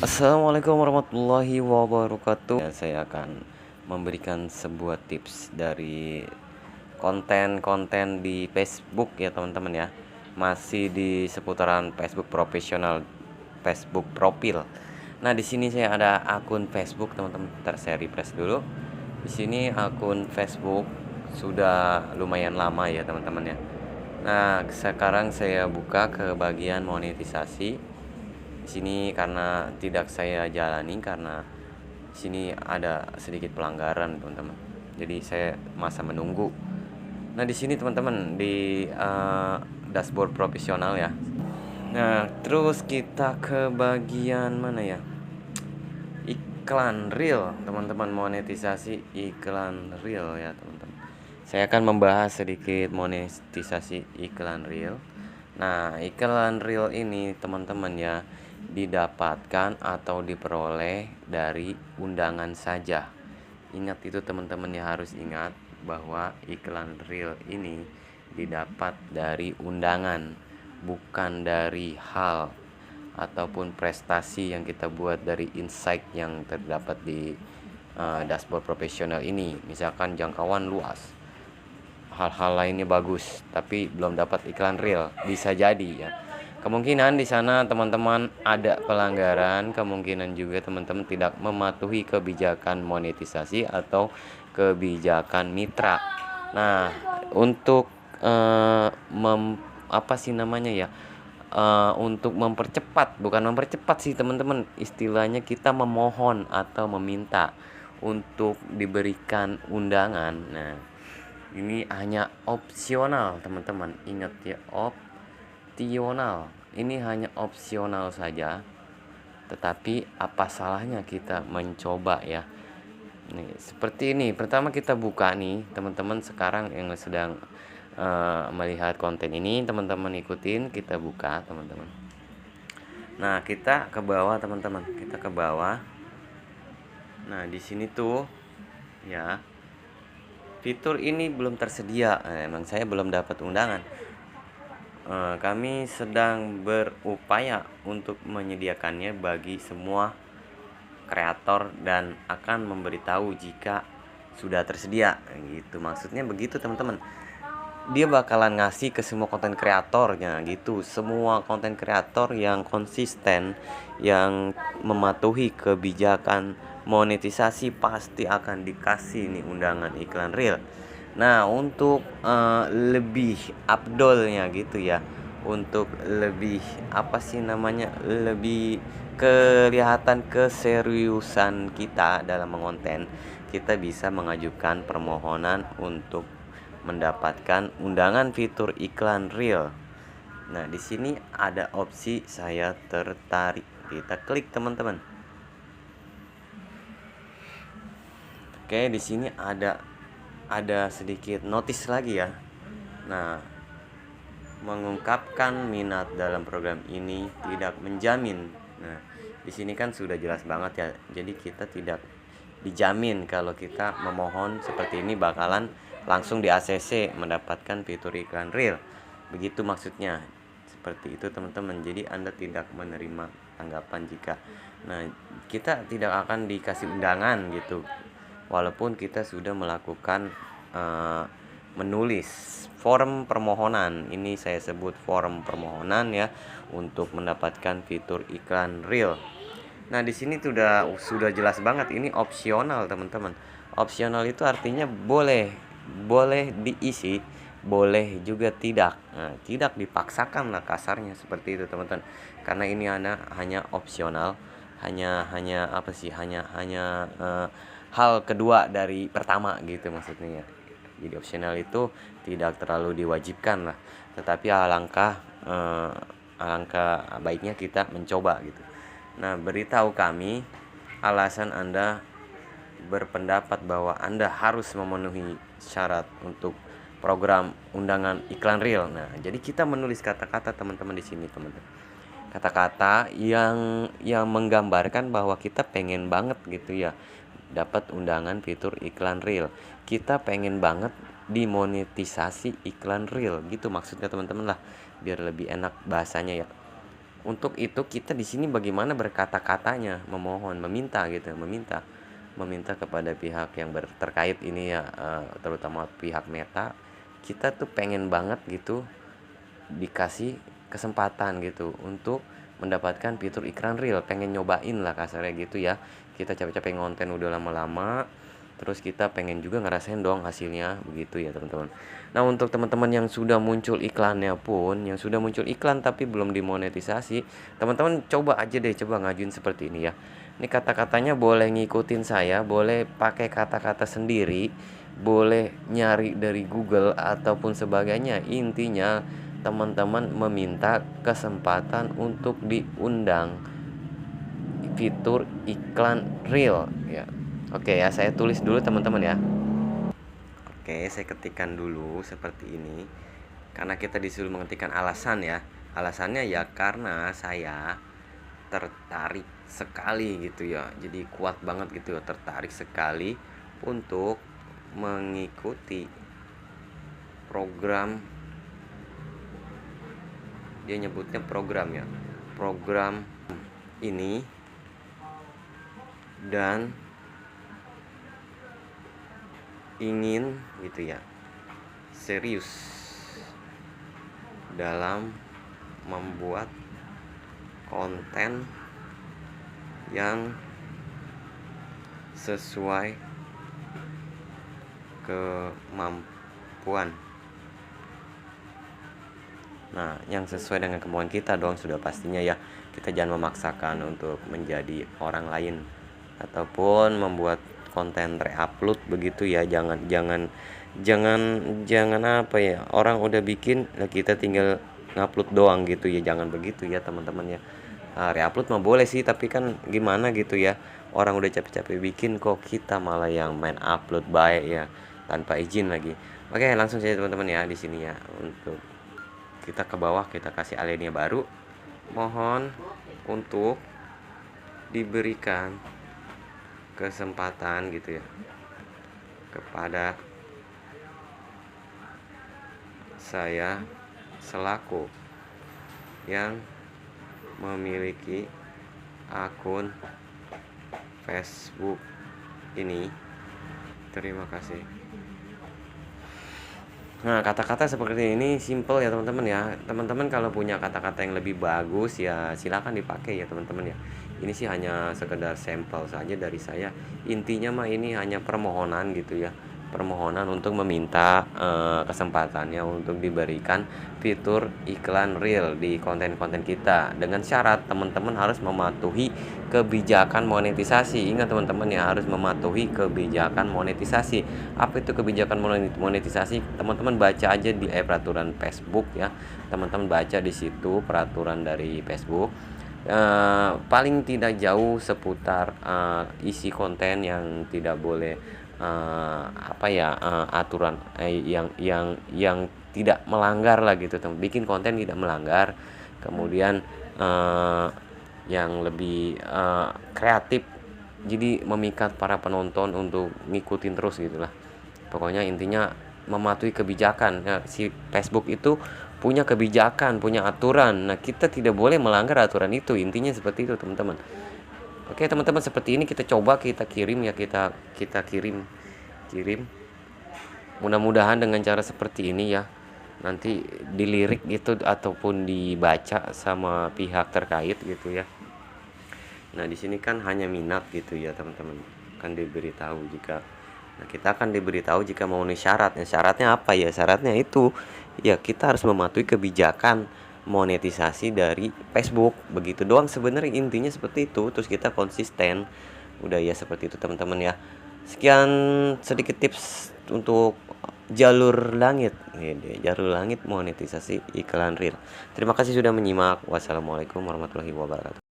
Assalamualaikum warahmatullahi wabarakatuh. Saya akan memberikan sebuah tips dari konten-konten di Facebook ya teman-teman ya. Masih di seputaran Facebook profesional, Facebook profil. Nah, di sini saya ada akun Facebook teman-teman. Ntar saya refresh dulu. Di sini akun Facebook sudah lumayan lama ya teman-teman ya. Nah, sekarang saya buka ke bagian monetisasi. Sini karena tidak saya jalani karena sini ada sedikit pelanggaran teman-teman, jadi saya masa menunggu. Nah, di sini teman-teman di dashboard profesional ya. Nah, terus kita ke bagian mana ya, iklan real teman-teman, monetisasi iklan real ya teman-teman. Saya akan membahas sedikit monetisasi iklan real. Nah, iklan real ini teman-teman ya didapatkan atau diperoleh dari undangan saja. Ingat itu teman-teman ya, harus ingat bahwa iklan real ini didapat dari undangan, bukan dari hal ataupun prestasi yang kita buat dari insight yang terdapat di dashboard profesional ini. Misalkan jangkauan luas, hal-hal lainnya bagus, tapi belum dapat iklan real, bisa jadi ya. Kemungkinan di sana teman-teman ada pelanggaran, kemungkinan juga teman-teman tidak mematuhi kebijakan monetisasi atau kebijakan mitra. Nah, untuk apa sih namanya ya? Untuk mempercepat, bukan mempercepat sih teman-teman, istilahnya kita memohon atau meminta untuk diberikan undangan. Nah, ini hanya opsional teman-teman, ingat ya, opsional. Ini hanya opsional saja, tetapi apa salahnya kita mencoba ya. Nih, seperti ini. Pertama kita buka nih teman-teman, sekarang yang sedang melihat konten ini, teman-teman ikutin, kita buka teman-teman. Nah, kita ke bawah teman-teman, kita ke bawah. Nah, di sini tuh ya, fitur ini belum tersedia. Emang saya belum dapat undangan. Kami sedang berupaya untuk menyediakannya bagi semua kreator dan akan memberitahu jika sudah tersedia gitu. Maksudnya begitu teman-teman. Dia bakalan ngasih ke semua konten kreatornya gitu. Semua konten kreator yang konsisten, yang mematuhi kebijakan monetisasi pasti akan dikasih nih undangan iklan real. Nah, untuk lebih abdolnya gitu ya, untuk lebih apa sih namanya, lebih kelihatan keseriusan kita dalam mengonten, kita bisa mengajukan permohonan untuk mendapatkan undangan fitur iklan real. Nah, di sini ada opsi saya tertarik. Kita klik teman-teman. Oke, di sini ada sedikit notis lagi ya. Nah, mengungkapkan minat dalam program ini tidak menjamin. Nah, di sini kan sudah jelas banget ya. Jadi kita tidak dijamin kalau kita memohon seperti ini bakalan langsung di ACC mendapatkan fitur iklan real. Begitu maksudnya. Seperti itu teman-teman. Jadi Anda tidak menerima tanggapan jika kita tidak akan dikasih undangan gitu. Walaupun kita sudah melakukan menulis form permohonan. Ini saya sebut form permohonan ya, untuk mendapatkan fitur iklan real. Nah, di sini sudah jelas banget ini opsional teman-teman. Opsional itu artinya boleh diisi, boleh juga tidak. Nah, tidak dipaksakan lah kasarnya, seperti itu teman-teman. Karena ini hanya opsional, hanya apa sih? Hanya hal kedua dari pertama gitu maksudnya ya. Jadi opsional itu tidak terlalu diwajibkan lah, tetapi alangkah baiknya kita mencoba gitu. Nah, beritahu kami alasan Anda berpendapat bahwa Anda harus memenuhi syarat untuk program undangan iklan real. Nah, jadi kita menulis kata-kata teman-teman di sini teman-teman. Kata-kata yang menggambarkan bahwa kita pengen banget gitu ya dapat undangan fitur iklan real. Kita pengen banget dimonetisasi iklan real gitu maksudnya teman-teman lah, biar lebih enak bahasanya ya. Untuk itu kita di sini bagaimana berkata-katanya, memohon, meminta gitu, meminta kepada pihak yang terkait ini ya, terutama pihak Meta. Kita tuh pengen banget gitu dikasih kesempatan gitu untuk mendapatkan fitur iklan real, pengen nyobain lah kasarnya gitu ya. Kita capek-capek ngonten udah lama-lama, terus kita pengen juga ngerasain dong hasilnya, begitu ya teman-teman. Nah, untuk teman-teman yang sudah muncul iklannya pun, yang sudah muncul iklan tapi belum dimonetisasi, teman-teman coba aja deh, coba ngajuin seperti ini ya. Ini kata-katanya boleh ngikutin saya, boleh pakai kata-kata sendiri, boleh nyari dari Google ataupun sebagainya. Intinya teman-teman meminta kesempatan untuk diundang fitur iklan real ya. Oke ya, saya tulis dulu teman-teman ya. Oke, saya ketikkan dulu seperti ini. Karena kita disuruh mengetikkan alasan ya. Alasannya ya karena saya tertarik sekali gitu ya. Jadi kuat banget gitu ya, tertarik sekali untuk mengikuti program, dia nyebutnya program ya, program ini, dan ingin gitu ya serius dalam membuat konten yang sesuai kemampuan. Nah, yang sesuai dengan kemampuan kita dong sudah pastinya ya. Kita jangan memaksakan untuk menjadi orang lain ataupun membuat konten reupload begitu ya. Jangan apa ya, orang udah bikin lah kita tinggal ngupload doang gitu ya. Jangan begitu ya teman-teman ya. Reupload mah boleh sih, tapi kan gimana gitu ya, orang udah capek-capek bikin kok kita malah yang main upload baik ya, tanpa izin lagi. Oke, langsung saja teman-teman ya di sini ya. Untuk kita ke bawah, kita kasih alinea baru. Mohon untuk diberikan kesempatan gitu ya kepada saya selaku yang memiliki akun Facebook ini. Terima kasih. Nah, kata-kata seperti ini simple ya teman-teman ya. Teman-teman kalau punya kata-kata yang lebih bagus ya silakan dipakai ya teman-teman ya. Ini sih hanya sekedar sampel saja dari saya. Intinya mah ini hanya permohonan gitu ya. Permohonan untuk meminta kesempatannya untuk diberikan fitur iklan real di konten-konten kita, dengan syarat teman-teman harus mematuhi kebijakan monetisasi. Ingat teman-teman ya, harus mematuhi kebijakan monetisasi. Apa itu kebijakan monetisasi? Teman-teman baca aja di peraturan Facebook ya. Teman-teman baca di situ peraturan dari Facebook. Paling tidak jauh seputar isi konten yang tidak boleh aturan yang tidak melanggar lah gitu teman. Bikin konten tidak melanggar, kemudian yang lebih kreatif, jadi memikat para penonton untuk ngikutin terus gitulah. Pokoknya intinya mematuhi kebijakan ya. Si Facebook itu punya kebijakan, punya aturan. Nah, kita tidak boleh melanggar aturan itu. Intinya seperti itu teman-teman. Oke teman-teman, seperti ini kita coba, kita kirim ya, kita kirim. Mudah-mudahan dengan cara seperti ini ya nanti dilirik gitu ataupun dibaca sama pihak terkait gitu ya. Nah, di sini kan hanya minat gitu ya teman-teman. Kan diberitahu jika kita akan diberitahu jika memenuhi syaratnya. Syaratnya apa ya? Syaratnya itu ya kita harus mematuhi kebijakan monetisasi dari Facebook. Begitu doang sebenarnya, intinya seperti itu. Terus kita konsisten. Udah ya seperti itu teman-teman ya. Sekian sedikit tips untuk jalur langit. Jalur langit monetisasi iklan real. Terima kasih sudah menyimak. Wassalamualaikum warahmatullahi wabarakatuh.